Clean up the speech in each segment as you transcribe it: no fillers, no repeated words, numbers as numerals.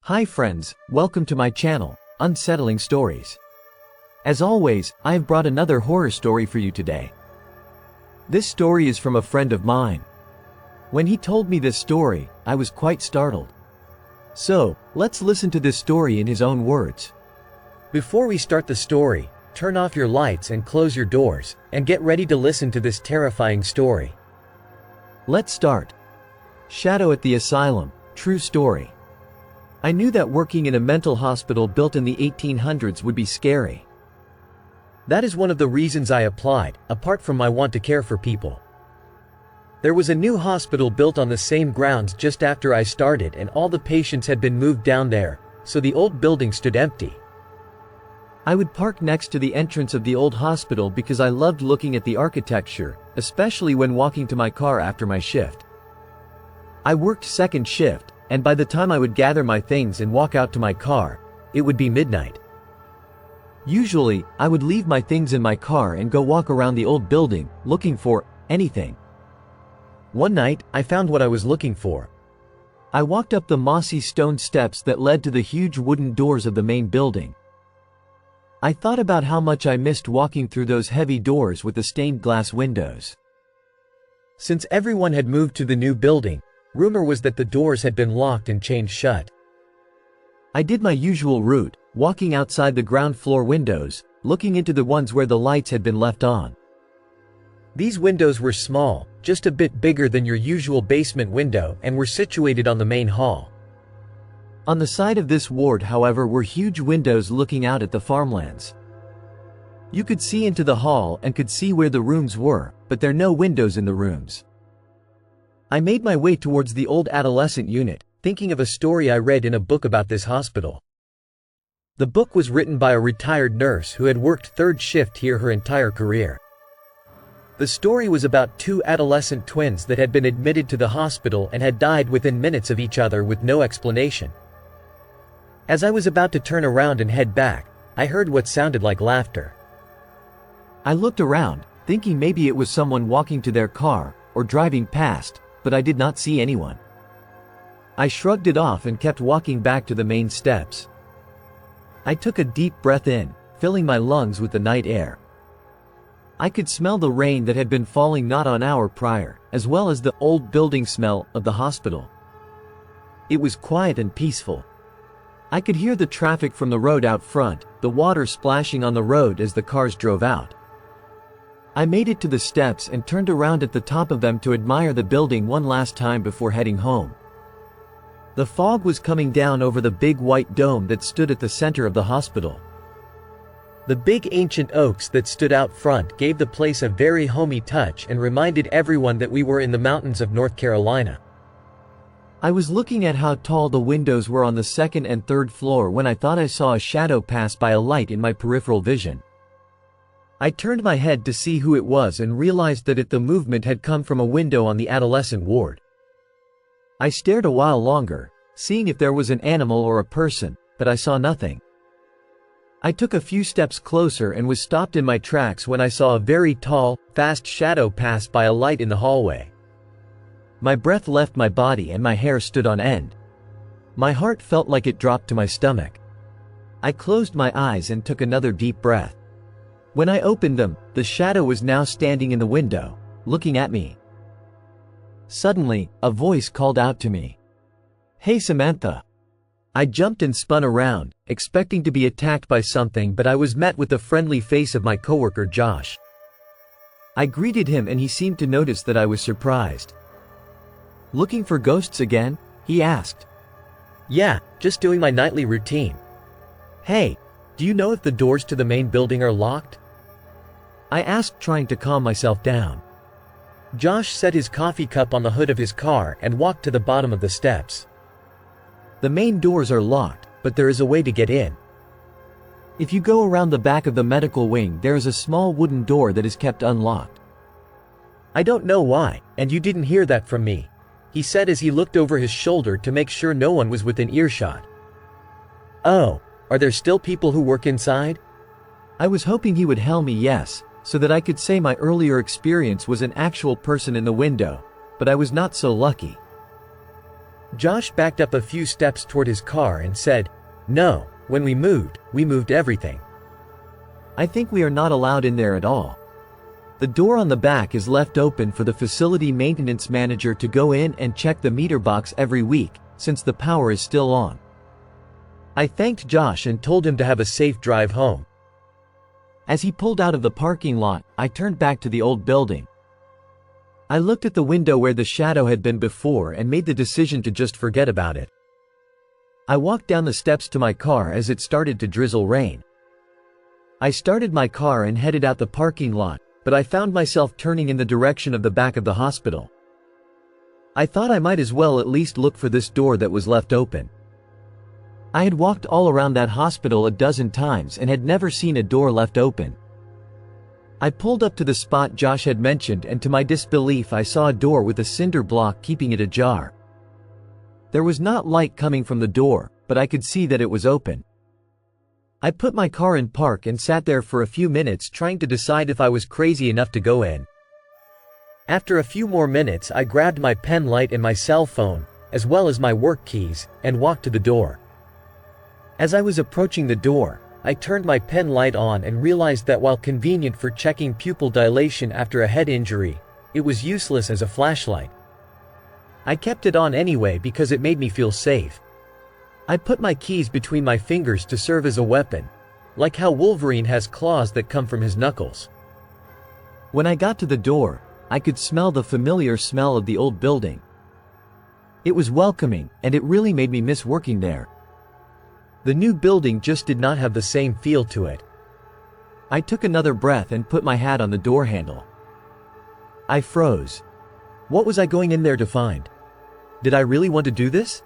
Hi friends, welcome to my channel, Unsettling Stories. As always, I have brought another horror story for you today. This story is from a friend of mine. When he told me this story, I was quite startled. So, let's listen to this story in his own words. Before we start the story, turn off your lights and close your doors, and get ready to listen to this terrifying story. Let's start. Shadow at the Asylum, true story. I knew that working in a mental hospital built in the 1800s would be scary. That is one of the reasons I applied, apart from my want to care for people. There was a new hospital built on the same grounds just after I started, and all the patients had been moved down there, so the old building stood empty. I would park next to the entrance of the old hospital because I loved looking at the architecture, especially when walking to my car after my shift. I worked second shift, and by the time I would gather my things and walk out to my car, it would be midnight. Usually, I would leave my things in my car and go walk around the old building, looking for anything. One night, I found what I was looking for. I walked up the mossy stone steps that led to the huge wooden doors of the main building. I thought about how much I missed walking through those heavy doors with the stained glass windows. Since everyone had moved to the new building, rumor was that the doors had been locked and chained shut. I did my usual route, walking outside the ground floor windows, looking into the ones where the lights had been left on. These windows were small, just a bit bigger than your usual basement window, and were situated on the main hall. On the side of this ward, however, were huge windows looking out at the farmlands. You could see into the hall and could see where the rooms were, but there were no windows in the rooms. I made my way towards the old adolescent unit, thinking of a story I read in a book about this hospital. The book was written by a retired nurse who had worked third shift here her entire career. The story was about two adolescent twins that had been admitted to the hospital and had died within minutes of each other with no explanation. As I was about to turn around and head back, I heard what sounded like laughter. I looked around, thinking maybe it was someone walking to their car or driving past, but I did not see anyone. I shrugged it off and kept walking back to the main steps. I took a deep breath in, filling my lungs with the night air. I could smell the rain that had been falling not an hour prior, as well as the old building smell of the hospital. It was quiet and peaceful. I could hear the traffic from the road out front, the water splashing on the road as the cars drove out. I made it to the steps and turned around at the top of them to admire the building one last time before heading home. The fog was coming down over the big white dome that stood at the center of the hospital. The big ancient oaks that stood out front gave the place a very homey touch and reminded everyone that we were in the mountains of North Carolina. I was looking at how tall the windows were on the second and third floor when I thought I saw a shadow pass by a light in my peripheral vision. I turned my head to see who it was and realized that the movement had come from a window on the adolescent ward. I stared a while longer, seeing if there was an animal or a person, but I saw nothing. I took a few steps closer and was stopped in my tracks when I saw a very tall, fast shadow pass by a light in the hallway. My breath left my body and my hair stood on end. My heart felt like it dropped to my stomach. I closed my eyes and took another deep breath. When I opened them, the shadow was now standing in the window, looking at me. Suddenly, a voice called out to me. "Hey Samantha." I jumped and spun around, expecting to be attacked by something, but I was met with the friendly face of my coworker Josh. I greeted him and he seemed to notice that I was surprised. "Looking for ghosts again?" he asked. "Yeah, just doing my nightly routine." "Hey, do you know if the doors to the main building are locked?" I asked, trying to calm myself down. Josh set his coffee cup on the hood of his car and walked to the bottom of the steps. "The main doors are locked, but there is a way to get in. If you go around the back of the medical wing, there is a small wooden door that is kept unlocked." "I don't know why, and you didn't hear that from me," he said as he looked over his shoulder to make sure no one was within earshot. "Oh, are there still people who work inside?" I was hoping he would tell me yes, so that I could say my earlier experience was an actual person in the window, but I was not so lucky. Josh backed up a few steps toward his car and said, "No, when we moved everything." I think we are not allowed in there at all. The door on the back is left open for the facility maintenance manager to go in and check the meter box every week, since the power is still on. I thanked Josh and told him to have a safe drive home. As he pulled out of the parking lot, I turned back to the old building. I looked at the window where the shadow had been before and made the decision to just forget about it. I walked down the steps to my car as it started to drizzle rain. I started my car and headed out the parking lot, but I found myself turning in the direction of the back of the hospital. I thought I might as well at least look for this door that was left open. I had walked all around that hospital a dozen times and had never seen a door left open. I pulled up to the spot Josh had mentioned, and to my disbelief I saw a door with a cinder block keeping it ajar. There was not light coming from the door, but I could see that it was open. I put my car in park and sat there for a few minutes trying to decide if I was crazy enough to go in. After a few more minutes I grabbed my pen light and my cell phone, as well as my work keys, and walked to the door. As I was approaching the door, I turned my pen light on and realized that while convenient for checking pupil dilation after a head injury, it was useless as a flashlight. I kept it on anyway because it made me feel safe. I put my keys between my fingers to serve as a weapon, like how Wolverine has claws that come from his knuckles. When I got to the door, I could smell the familiar smell of the old building. It was welcoming, and it really made me miss working there. The new building just did not have the same feel to it. I took another breath and put my hat on the door handle. I froze. What was I going in there to find? Did I really want to do this?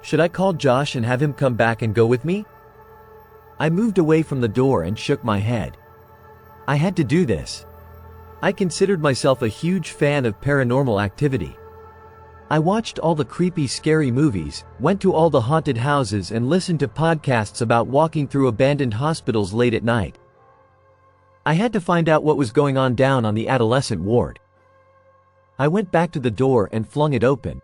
Should I call Josh and have him come back and go with me? I moved away from the door and shook my head. I had to do this. I considered myself a huge fan of paranormal activity. I watched all the creepy, scary movies, went to all the haunted houses, and listened to podcasts about walking through abandoned hospitals late at night. I had to find out what was going on down on the adolescent ward. I went back to the door and flung it open.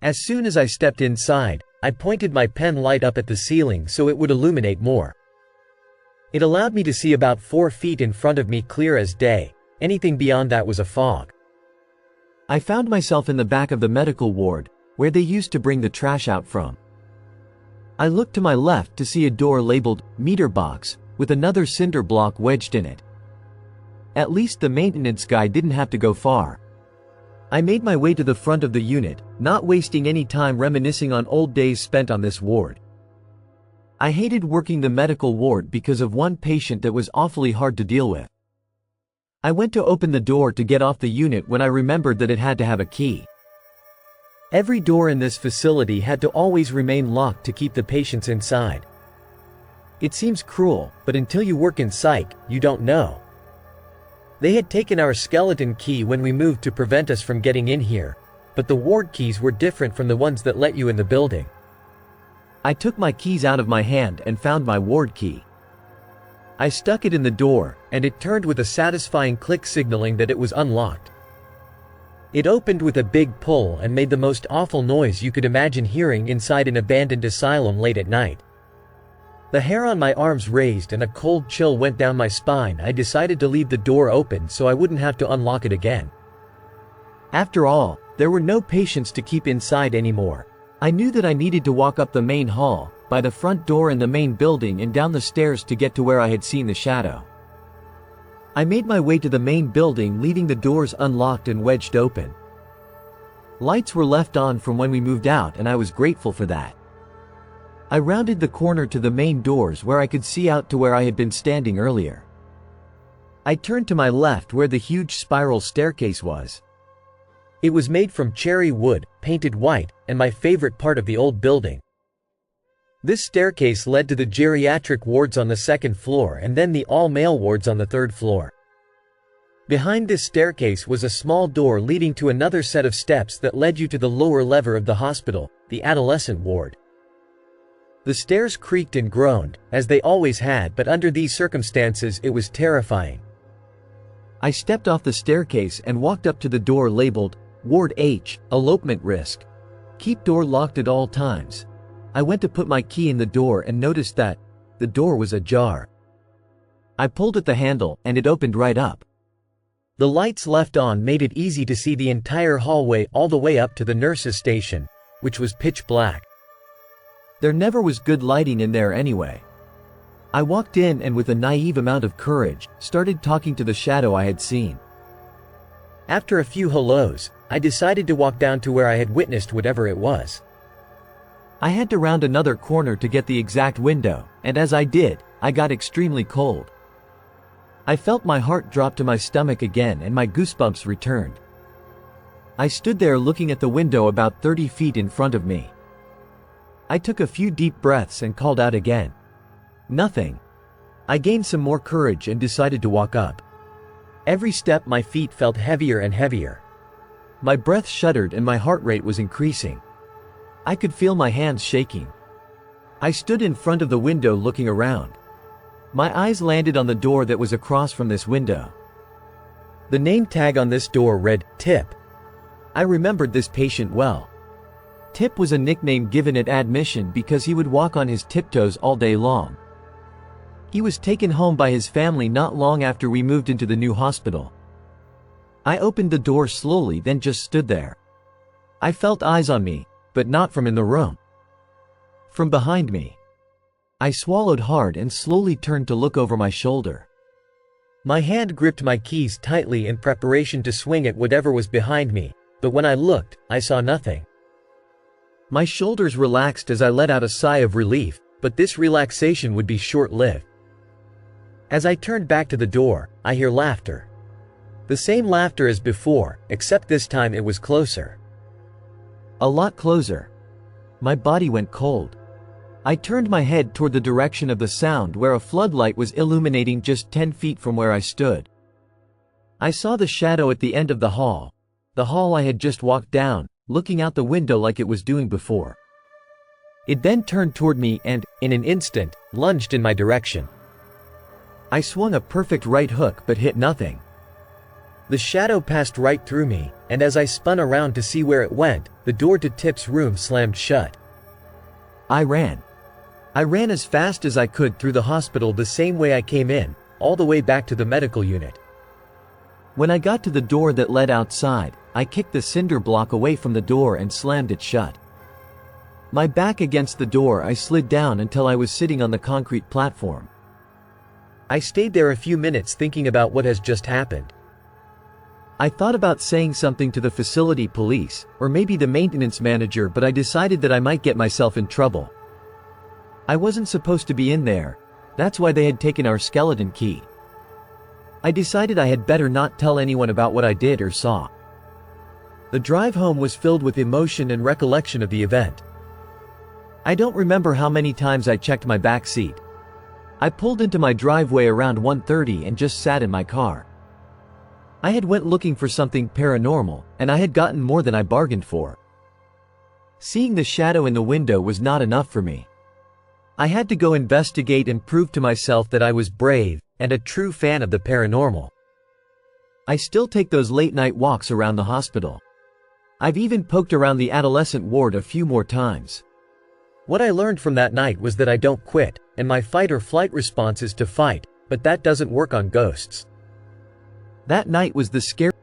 As soon as I stepped inside, I pointed my pen light up at the ceiling so it would illuminate more. It allowed me to see about 4 feet in front of me clear as day. Anything beyond that was a fog. I found myself in the back of the medical ward, where they used to bring the trash out from. I looked to my left to see a door labeled meter box, with another cinder block wedged in it. At least the maintenance guy didn't have to go far. I made my way to the front of the unit, not wasting any time reminiscing on old days spent on this ward. I hated working the medical ward because of one patient that was awfully hard to deal with. I went to open the door to get off the unit when I remembered that it had to have a key. Every door in this facility had to always remain locked to keep the patients inside. It seems cruel, but until you work in psych, you don't know. They had taken our skeleton key when we moved to prevent us from getting in here, but the ward keys were different from the ones that let you in the building. I took my keys out of my hand and found my ward key. I stuck it in the door, and it turned with a satisfying click signaling that it was unlocked. It opened with a big pull and made the most awful noise you could imagine hearing inside an abandoned asylum late at night. The hair on my arms raised and a cold chill went down my spine. I decided to leave the door open so I wouldn't have to unlock it again. After all, there were no patients to keep inside anymore. I knew that I needed to walk up the main hall, by the front door in the main building, and down the stairs to get to where I had seen the shadow. I made my way to the main building, leaving the doors unlocked and wedged open. Lights were left on from when we moved out, and I was grateful for that. I rounded the corner to the main doors where I could see out to where I had been standing earlier. I turned to my left where the huge spiral staircase was. It was made from cherry wood, painted white, and my favorite part of the old building. This staircase led to the geriatric wards on the 2nd floor and then the all-male wards on the 3rd floor. Behind this staircase was a small door leading to another set of steps that led you to the lower level of the hospital, the adolescent ward. The stairs creaked and groaned, as they always had, but under these circumstances it was terrifying. I stepped off the staircase and walked up to the door labeled, Ward H, Elopement Risk. Keep door locked at all times. I went to put my key in the door and noticed that the door was ajar. I pulled at the handle and it opened right up. The lights left on made it easy to see the entire hallway all the way up to the nurse's station, which was pitch black. There never was good lighting in there anyway. I walked in and with a naive amount of courage, started talking to the shadow I had seen. After a few hellos, I decided to walk down to where I had witnessed whatever it was. I had to round another corner to get the exact window, and as I did, I got extremely cold. I felt my heart drop to my stomach again and my goosebumps returned. I stood there looking at the window about 30 feet in front of me. I took a few deep breaths and called out again. Nothing. I gained some more courage and decided to walk up. Every step my feet felt heavier and heavier. My breath shuddered and my heart rate was increasing. I could feel my hands shaking. I stood in front of the window looking around. My eyes landed on the door that was across from this window. The name tag on this door read, Tip. I remembered this patient well. Tip was a nickname given at admission because he would walk on his tiptoes all day long. He was taken home by his family not long after we moved into the new hospital. I opened the door slowly, then just stood there. I felt eyes on me, but not from in the room. From behind me. I swallowed hard and slowly turned to look over my shoulder. My hand gripped my keys tightly in preparation to swing at whatever was behind me, but when I looked, I saw nothing. My shoulders relaxed as I let out a sigh of relief, but this relaxation would be short-lived. As I turned back to the door, I hear laughter. The same laughter as before, except this time it was closer. A lot closer. My body went cold. I turned my head toward the direction of the sound where a floodlight was illuminating just 10 feet from where I stood. I saw the shadow at the end of the hall I had just walked down, looking out the window like it was doing before. It then turned toward me and, in an instant, lunged in my direction. I swung a perfect right hook but hit nothing. The shadow passed right through me, and as I spun around to see where it went, the door to Tip's room slammed shut. I ran. I ran as fast as I could through the hospital the same way I came in, all the way back to the medical unit. When I got to the door that led outside, I kicked the cinder block away from the door and slammed it shut. My back against the door, I slid down until I was sitting on the concrete platform. I stayed there a few minutes thinking about what has just happened. I thought about saying something to the facility police, or maybe the maintenance manager, but I decided that I might get myself in trouble. I wasn't supposed to be in there. That's why they had taken our skeleton key. I decided I had better not tell anyone about what I did or saw. The drive home was filled with emotion and recollection of the event. I don't remember how many times I checked my back seat. I pulled into my driveway around 1:30 and just sat in my car. I had went looking for something paranormal, and I had gotten more than I bargained for. Seeing the shadow in the window was not enough for me. I had to go investigate and prove to myself that I was brave and a true fan of the paranormal. I still take those late-night walks around the hospital. I've even poked around the adolescent ward a few more times. What I learned from that night was that I don't quit, and my fight or flight response is to fight, but that doesn't work on ghosts. That night was the scariest